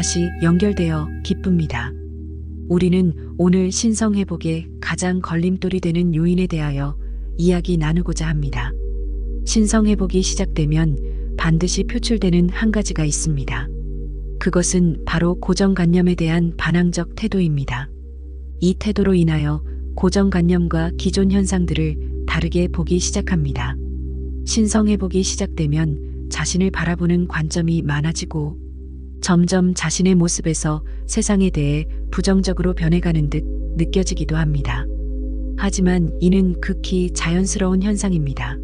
다시 연결되어 기쁩니다. 우리는 오늘 신성회복에 가장 걸림돌이 되는 요인에 대하여 이야기 나누고자 합니다. 신성회복이 시작되면 반드시 표출되는 한 가지가 있습니다. 그것은 바로 고정관념에 대한 반항적 태도입니다. 이 태도로 인하여 고정관념과 기존 현상들을 다르게 보기 시작합니다. 신성회복이 시작되면 자신을 바라보는 관점이 많아지고 점점 자신의 모습에서 세상에 대해 부정적으로 변해가는 듯 느껴지기도 합니다. 하지만 이는 극히 자연스러운 현상입니다.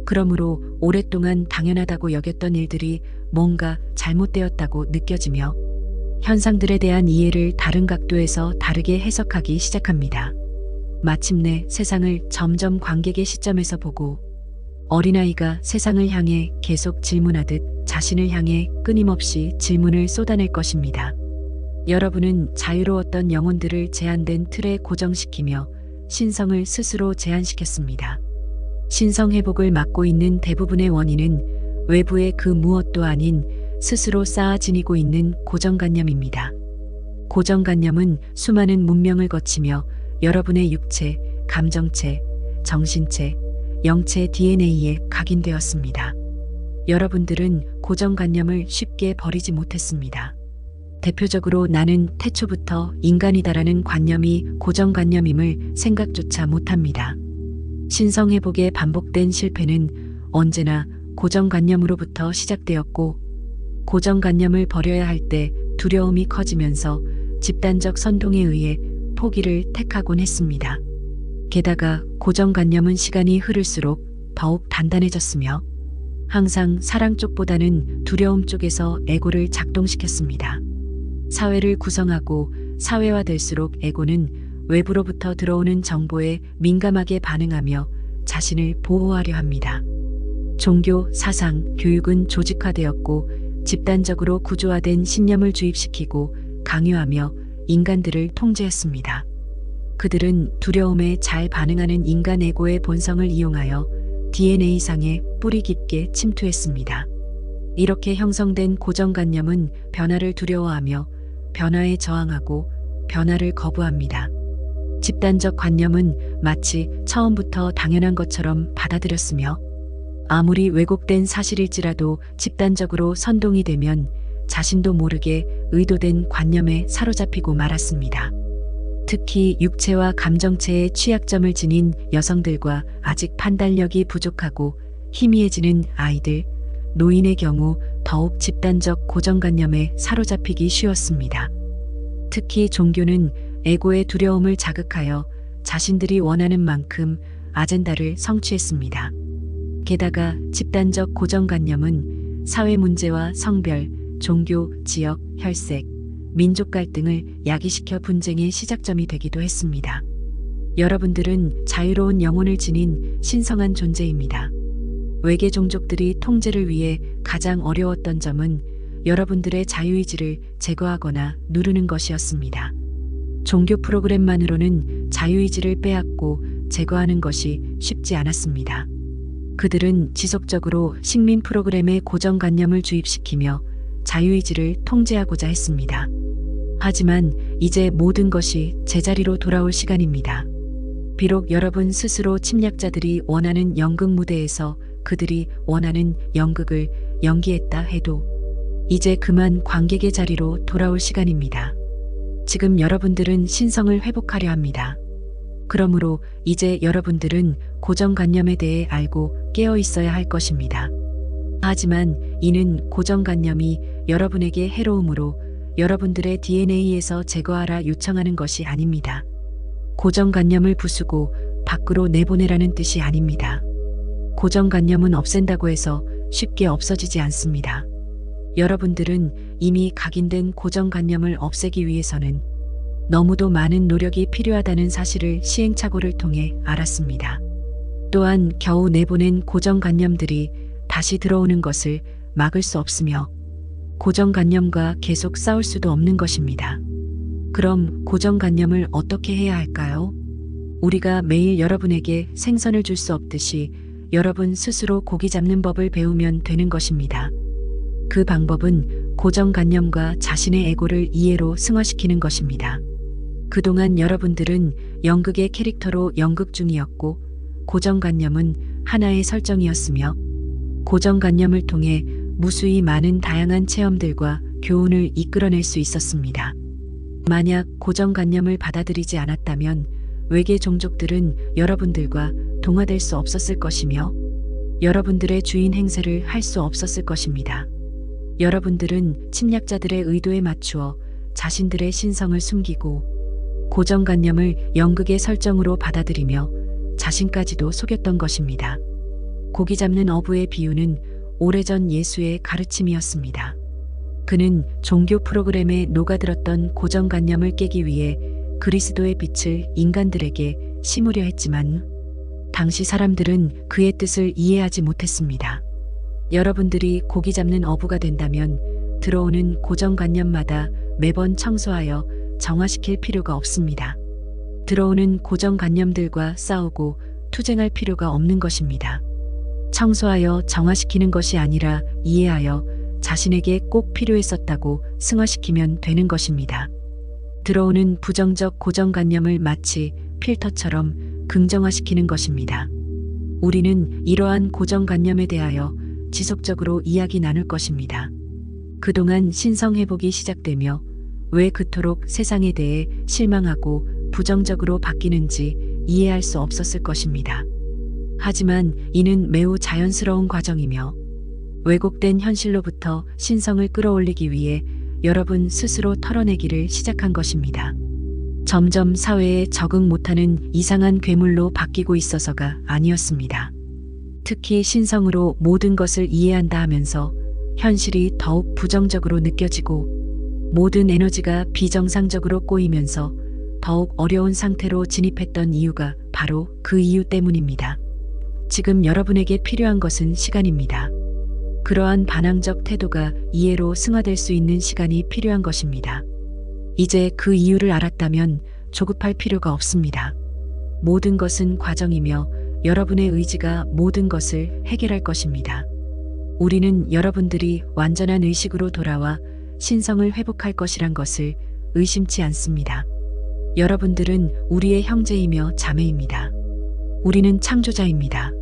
그러므로 오랫동안 당연하다고 여겼던 일들이 뭔가 잘못되었다고 느껴지며 현상들에 대한 이해를 다른 각도에서 다르게 해석하기 시작합니다. 마침내 세상을 점점 관객의 시점에서 보고 어린아이가 세상을 향해 계속 질문하듯 자신을 향해 끊임없이 질문을 쏟아낼 것입니다. 여러분은 자유로웠던 영혼들을 제한된 틀에 고정시키며 신성을 스스로 제한시켰습니다. 신성회복을 막고 있는 대부분의 원인은 외부의 그 무엇도 아닌 스스로 쌓아 지니고 있는 고정관념입니다. 고정관념은 수많은 문명을 거치며 여러분의 육체, 감정체, 정신체, 영체 DNA에 각인되었습니다. 여러분들은 고정관념을 쉽게 버리지 못했습니다. 대표적으로 나는 태초부터 인간이다라는 관념이 고정관념임을 생각조차 못합니다. 신성회복의 반복된 실패는 언제나 고정관념으로부터 시작되었고 고정관념을 버려야 할 때 두려움이 커지면서 집단적 선동에 의해 포기를 택하곤 했습니다. 게다가 고정관념은 시간이 흐를수록 더욱 단단해졌으며 항상 사랑 쪽보다는 두려움 쪽에서 에고를 작동시켰습니다. 사회를 구성하고 사회화될수록 에고는 외부로부터 들어오는 정보에 민감하게 반응하며 자신을 보호하려 합니다. 종교, 사상, 교육은 조직화되었고 집단적으로 구조화된 신념을 주입시키고 강요하며 인간들을 통제했습니다. 그들은 두려움에 잘 반응하는 인간 에고의 본성을 이용하여 DNA상에 뿌리 깊게 침투했습니다. 이렇게 형성된 고정관념은 변화를 두려워하며 변화에 저항하고 변화를 거부합니다. 집단적 관념은 마치 처음부터 당연한 것처럼 받아들였으며 아무리 왜곡된 사실일지라도 집단적으로 선동이 되면 자신도 모르게 의도된 관념에 사로잡히고 말았습니다. 특히 육체와 감정체의 취약점을 지닌 여성들과 아직 판단력이 부족하고 희미해지는 아이들, 노인의 경우 더욱 집단적 고정관념에 사로잡히기 쉬웠습니다. 특히 종교는 에고의 두려움을 자극하여 자신들이 원하는 만큼 아젠다를 성취했습니다. 게다가 집단적 고정관념은 사회 문제와 성별, 종교, 지역, 혈색, 민족 갈등을 야기시켜 분쟁의 시작점이 되기도 했습니다. 여러분들은 자유로운 영혼을 지닌 신성한 존재입니다. 외계 종족들이 통제를 위해 가장 어려웠던 점은 여러분들의 자유의지를 제거하거나 누르는 것이었습니다. 종교 프로그램만으로는 자유의지를 빼앗고 제거하는 것이 쉽지 않았습니다. 그들은 지속적으로 식민 프로그램의 고정관념을 주입시키며 자유의지를 통제하고자 했습니다. 하지만 이제 모든 것이 제자리로 돌아올 시간입니다. 비록 여러분 스스로 침략자들이 원하는 연극 무대에서 그들이 원하는 연극을 연기했다 해도 이제 그만 관객의 자리로 돌아올 시간입니다. 지금 여러분들은 신성을 회복하려 합니다. 그러므로 이제 여러분들은 고정관념에 대해 알고 깨어 있어야 할 것입니다. 하지만 이는 고정관념이 여러분에게 해로움으로 여러분들의 DNA에서 제거하라 요청하는 것이 아닙니다. 고정관념을 부수고 밖으로 내보내라는 뜻이 아닙니다. 고정관념은 없앤다고 해서 쉽게 없어지지 않습니다. 여러분들은 이미 각인된 고정관념을 없애기 위해서는 너무도 많은 노력이 필요하다는 사실을 시행착오를 통해 알았습니다. 또한 겨우 내보낸 고정관념들이 다시 들어오는 것을 막을 수 없으며 고정관념과 계속 싸울 수도 없는 것입니다. 그럼 고정관념을 어떻게 해야 할까요? 우리가 매일 여러분에게 생선을 줄 수 없듯이 여러분 스스로 고기 잡는 법을 배우면 되는 것입니다. 그 방법은 고정관념과 자신의 에고를 이해로 승화시키는 것입니다. 그동안 여러분들은 연극의 캐릭터로 연극 중이었고 고정관념은 하나의 설정이었으며 고정관념을 통해 무수히 많은 다양한 체험들과 교훈을 이끌어낼 수 있었습니다. 만약 고정관념을 받아들이지 않았다면 외계 종족들은 여러분들과 동화될 수 없었을 것이며 여러분들의 주인 행세를 할 수 없었을 것입니다. 여러분들은 침략자들의 의도에 맞추어 자신들의 신성을 숨기고 고정관념을 연극의 설정으로 받아들이며 자신까지도 속였던 것입니다. 고기 잡는 어부의 비유는 오래전 예수의 가르침이었습니다. 그는 종교 프로그램에 녹아들었던 고정관념을 깨기 위해 그리스도의 빛을 인간들에게 심으려 했지만 당시 사람들은 그의 뜻을 이해하지 못했습니다. 여러분들이 고기 잡는 어부가 된다면 들어오는 고정관념마다 매번 청소하여 정화시킬 필요가 없습니다. 들어오는 고정관념들과 싸우고 투쟁할 필요가 없는 것입니다. 청소하여 정화시키는 것이 아니라 이해하여 자신에게 꼭 필요했었다고 승화시키면 되는 것입니다. 들어오는 부정적 고정관념을 마치 필터처럼 긍정화시키는 것입니다. 우리는 이러한 고정관념에 대하여 지속적으로 이야기 나눌 것입니다. 그동안 신성회복이 시작되며 왜 그토록 세상에 대해 실망하고 부정적으로 바뀌는지 이해할 수 없었을 것입니다. 하지만 이는 매우 자연스러운 과정이며 왜곡된 현실로부터 신성을 끌어올리기 위해 여러분 스스로 털어내기를 시작한 것입니다. 점점 사회에 적응 못하는 이상한 괴물로 바뀌고 있어서가 아니었습니다. 특히 신성으로 모든 것을 이해한다 하면서 현실이 더욱 부정적으로 느껴지고 모든 에너지가 비정상적으로 꼬이면서 더욱 어려운 상태로 진입했던 이유가 바로 그 이유 때문입니다. 지금 여러분에게 필요한 것은 시간입니다. 그러한 반항적 태도가 이해로 승화될 수 있는 시간이 필요한 것입니다. 이제 그 이유를 알았다면 조급할 필요가 없습니다. 모든 것은 과정이며 여러분의 의지가 모든 것을 해결할 것입니다. 우리는 여러분들이 완전한 의식으로 돌아와 신성을 회복할 것이란 것을 의심치 않습니다. 여러분들은 우리의 형제이며 자매입니다. 우리는 창조자입니다.